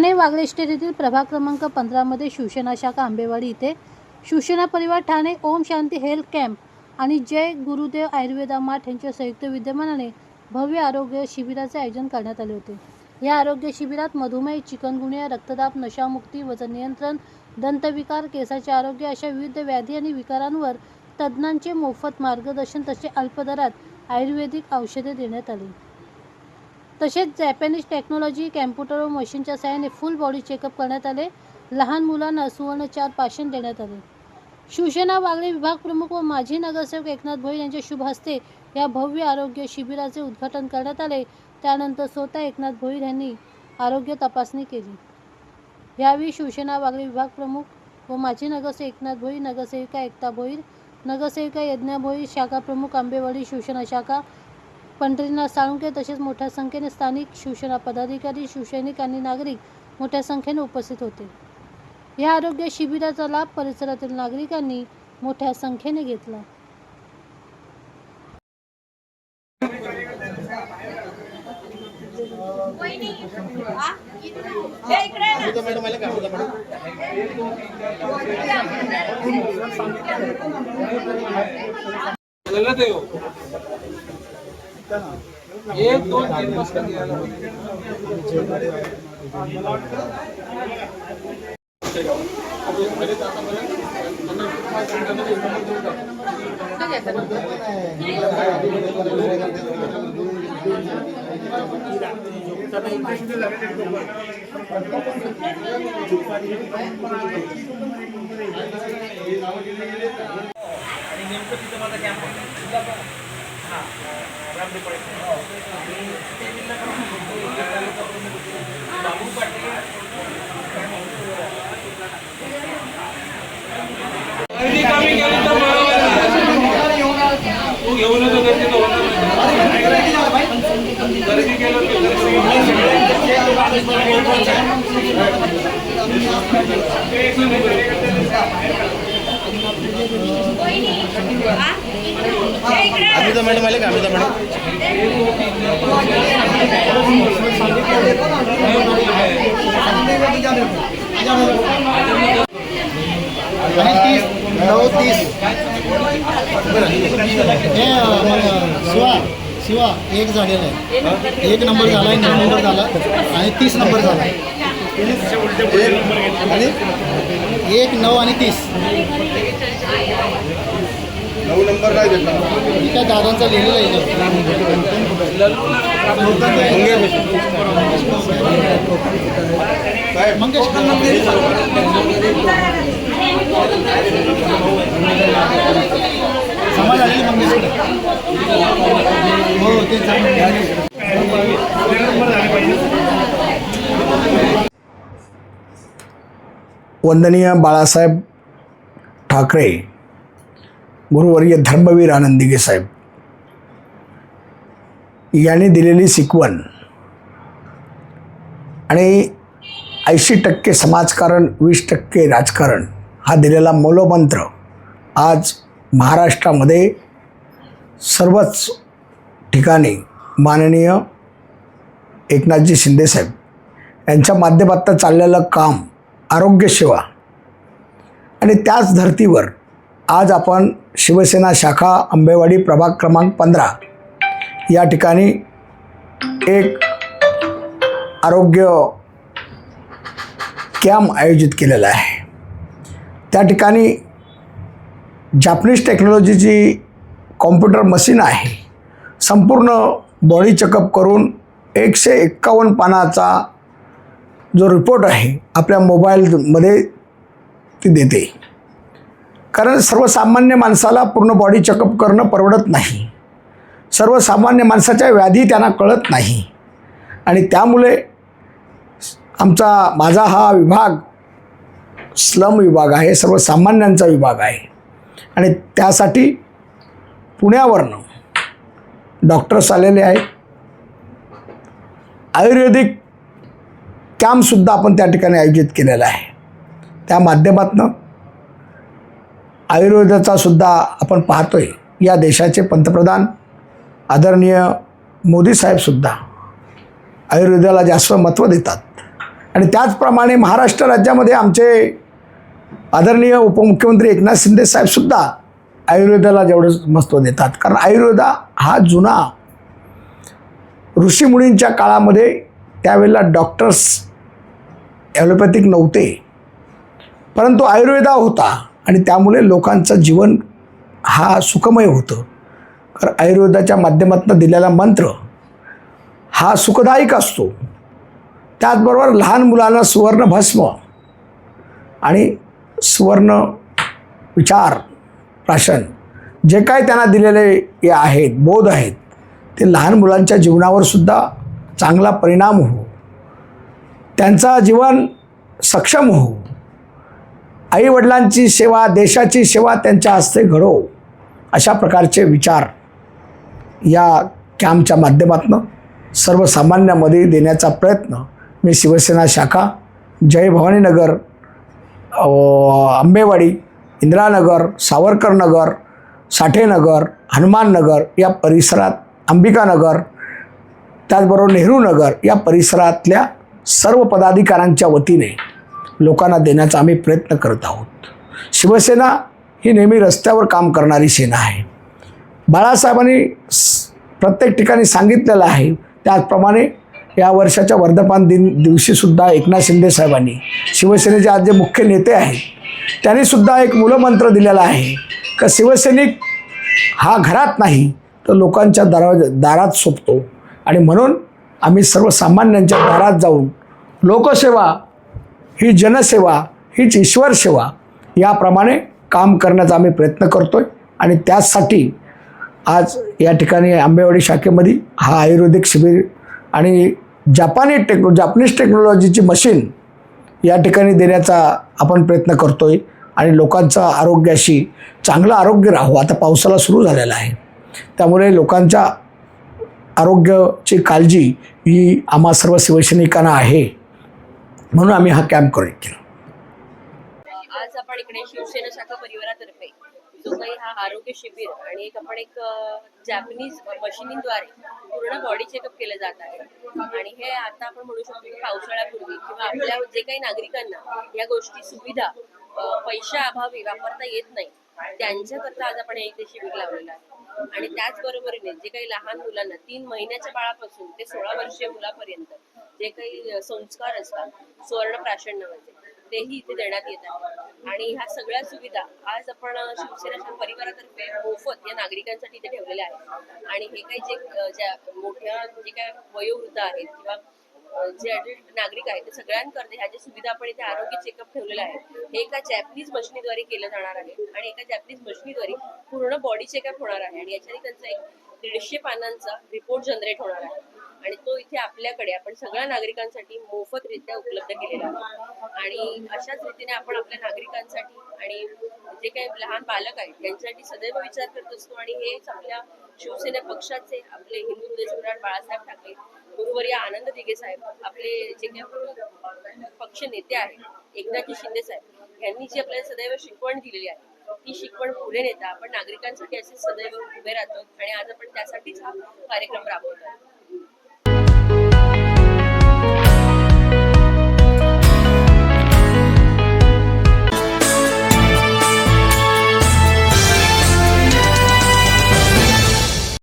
Thane Wagle state येथील प्रभाग क्रमांक 15 मध्ये शिवसेना शाखा आंबेवाडी इथे शिवसेना परिवार ठाणे ओम शांती हेल्थ कॅम्प आणि जय गुरुदेव आयुर्वेदा माठ यांच्या संयुक्त विद्यमानाने भव्य आरोग्य शिबिराचे आयोजन करण्यात आले होते। या आरोग्य शिबिरात मधुमेह, चिकनगुनिया, रक्तदाब, नशामुक्ती, वजन नियंत्रण, दंतविकार, केसाचे आरोग्य अशा विविध व्याधी आणि विकारांवर तज्ज्ञांचे मोफत मार्गदर्शन तसेच अल्प दरात आयुर्वेदिक औषधे देण्यात आली। तसेच जॅपनीज टेक्नॉलॉजी, कॅम्प्युटर व मशीनच्या सहाय्याने फुल बॉडी चेकअप करण्यात आले। लहान मुलांना सुवर्ण 4 पाषाण देण्यात आले। शिवसेना वागळे विभाग प्रमुख व माजी नगरसेवक एकनाथ भोईर यांच्या शुभ हस्ते या भव्य आरोग्य शिबिराचे उद्घाटन करण्यात आले। त्यानंतर स्वतः एकनाथ भोईर यांनी आरोग्य तपासणी केली। यावेळी शिवसेना वागळे विभाग प्रमुख व माजी नगरसेवक एकनाथ भोईर, नगरसेविका एकता भोईर, नगरसेविका यज्ञा भोईर, शाखा प्रमुख आंबेवाडी शिवसेना शाखा पंढरीनाथ साळुंखे तसेच मोठ्या संख्येने स्थानिक शिवसेना पदाधिकारी, शिवसैनिक आणि नागरिक मोठ्या संख्येने उपस्थित होते। या आरोग्य शिबिराचा लाभ परिसरातील नागरिकांनी मोठ्या संख्येने घेतला। एक 2 3 वाजता घ्यायला आणि नेमकं तिथं माझा कॅम्प होता। बाबू पाटील खरेदी केली तर तू घेऊन येतो गर्दी तर होणार नाही। खरेदी केलं अमिता मैडम आले का? अमिता मैडम शिवा एक झालेला आहे, 1 नंबर झाला, 9 नंबर झाला आणि 30 नंबर झाला। आणि 1, 9 आणि 30 9 नंबर काय भेटला? त्या दादांचा लिहिलेला आहे मंगेश समाज आलेली मंगेशकडे। हो ते वंदनीय बाळासाहेब ठाकरे, गुरुवर्य धर्मवीर आनंदिगे साहेब यांनी दिलेली शिकवण आणि 80% समाजकारण 20% राजकारण हा दिलेला मूलमंत्र आज महाराष्ट्रामध्ये सर्वच ठिकाणी माननीय एकनाथजी शिंदे साहेब यांच्या माध्यमातून चाललेलं काम आरोग्य सेवा आणि त्याच धर्तीवर आज आपण शिवसेना शाखा आंबेवाडी प्रभाग क्रमांक 15 या ठिकाणी एक आरोग्य कॅम्प आयोजित केलेला आहे। त्या ठिकाणी जॅपनीज टेक्नॉलॉजीची कॉम्प्युटर मशीन आहे। संपूर्ण बॉडी चेकअप करून 151 पानाचा जो रिपोर्ट आहे आपल्या मोबाईलमध्ये ती देते। कारण सर्वसामान्य माणसाला पूर्ण बॉडी चेकअप करणं परवडत नाही। सर्वसामान्य माणसाच्या व्याधी त्यांना कळत नाही आणि त्यामुळे माझा हा विभाग स्लम विभाग आहे, सर्वसामान्यांचा विभाग आहे आणि त्यासाठी पुण्यावरनं डॉक्टर्स आलेले आहेत। आयुर्वेदिक कॅम्पसुद्धा आपण त्या ठिकाणी आयोजित केलेला आहे। त्या माध्यमातून आयुर्वेदाचा सुद्धा आपण पाहतोय। या देशाचे पंतप्रधान आदरणीय मोदी साहेबसुद्धा आयुर्वेदाला जास्त महत्त्व देतात आणि त्याचप्रमाणे महाराष्ट्र राज्यामध्ये आमचे आदरणीय उपमुख्यमंत्री एकनाथ शिंदे साहेबसुद्धा आयुर्वेदाला जेवढं महत्त्व देतात. कारण आयुर्वेद हा जुना ऋषीमुनींच्या काळामध्ये त्यावेळेला डॉक्टर्स ॲलोपॅथिक नव्हते, परंतु आयुर्वेद होता आणि त्यामुळे लोकांचं जीवन हा सुखमय होतं. कारण आयुर्वेदाच्या माध्यमातून दिलेला मंत्र हा सुखदायक असतो. त्याचबरोबर लहान मुलांना सुवर्ण भस्म आणि सुवर्ण विचार प्राशन जे काय त्यांना दिलेले हे आहेत बोध आहेत ते लहान मुलांच्या जीवनावर सुद्धा चांगला परिणाम हो, त्यांचा जीवन सक्षम हो, आईवडिलांची सेवा देशाची सेवा त्यांच्या हस्ते घडो, अशा प्रकारचे विचार या कॅम्पच्या माध्यमातून सर्वसामान्यांमध्ये देण्याचा प्रयत्न मी शिवसेना शाखा जय भवानीनगर, आंबेवाडी, इंदिरानगर, सावरकरनगर, साठेनगर, हनुमाननगर या परिसरात, अंबिकानगर, त्याचबरोबर नेहरूनगर या परिसरातल्या सर्व पदाधिकाऱ्यांच्या वतीने लोकांना देण्याचा आम्ही प्रयत्न करत आहोत. शिवसेना ही नेहमी रस्त्यावर काम करणारी सेना आहे. बाळासाहेबांनी प्रत्येक ठिकाणी सांगितलेलं आहे त्याचप्रमाणे या वर्षाच्या वर्धापन दिवशीसुद्धा एकनाथ शिंदे साहेबांनी, शिवसेनेचे आज जे मुख्य नेते आहेत त्यांनीसुद्धा एक मूलमंत्र दिलेला आहे की शिवसैनिक हा घरात नाही तर लोकांच्या दारात सोपतो. आणि म्हणून आम्ही सर्वसामान्यांच्या दारात जाऊन लोकसेवा ही जनसेवा हीच ईश्वर सेवा याप्रमाणे काम करण्याचा आम्ही प्रयत्न करतो आहे. आणि त्याचसाठी आज या ठिकाणी आंबेवाडी शाखेमध्ये हा आयुर्वेदिक शिबिर आणि जापनीज टेक्नॉलॉजीची मशीन या ठिकाणी देण्याचा आपण प्रयत्न करतो आहे. आणि लोकांचा आरोग्याशी चांगलं आरोग्य राहावं. आता पावसाला सुरू झालेला आहे त्यामुळे लोकांच्या आरोग्याची काळजी ही आम्हा सर्व शिवसैनिकांना आहे, म्हणून आम्ही हा कॅम्प केला. आज आपण इकडे शिवसेना शाखा परिवारातर्फे जो काही हा आरोग्य शिबिर आणि एक जॅपनीज मशिनीद्वारे पूर्ण बॉडी चेकअप केलं जात आहे. आणि हे आता आपण म्हणू शकतो की पावसाळ्यापूर्वी किंवा आपल्या जे काही नागरिकांना या गोष्टी सुविधा पैशाअभावी वापरता येत नाही त्यांच्याकरता आज आपण एक शिबिर लावलेलं आहे. आणि त्याचबरोबरीने जे काही लहान मुलांना 3 महिन्याच्या बाळापासून ते 16 वर्षीय मुलापर्यंत जे काही संस्कार असतात सुवर्ण प्राशन नावाचे तेही इथे देण्यात येत आहे. आणि ह्या सगळ्या सुविधा आज आपण शिवसेना परिवारातर्फे मोफत या नागरिकांसाठी इथे ठेवलेल्या आहेत. आणि हे काही ज्या मोठ्या जे काय वयोवृद्ध आहेत किंवा जे अडल्ट नागरिक आहेत ते सगळ्यांकरता ह्या ज्या सुविधा आपण इथे आरोग्य चेकअप ठेवलेलं आहे हे एका जॅपनीज मशिनीद्वारे केलं जाणार आहे. आणि एका जॅपनीज मशिनीद्वारे पूर्ण बॉडी चेकअप होणार आहे. आणि याच्याने त्यांचा एक 150 पानांचा रिपोर्ट जनरेट होणार आहे. आणि तो इथे आपल्याकडे आपण सगळ्या नागरिकांसाठी मोफतरित्या उपलब्ध केलेला आहे. आणि अशाच रीतीने आपण आपल्या नागरिकांसाठी आणि जे काही लहान बालक आहेत त्यांच्यासाठी सदैव विचार करत असतो. आणि हेच आपल्या शिवसेना पक्षाचे आपले हिंदू सम्राट बाळासाहेब ठाकरे, गुरुवर्य आनंद दिघे साहेब, आपले जे काही पक्ष नेते आहेत एकनाथजी शिंदे साहेब यांनी जी आपल्याला सदैव शिकवण दिलेली आहे ती शिकवण पुढे नेता आपण नागरिकांसाठी असे सदैव उभे राहतो. आणि आज आपण त्यासाठीच हा कार्यक्रम राबवतो.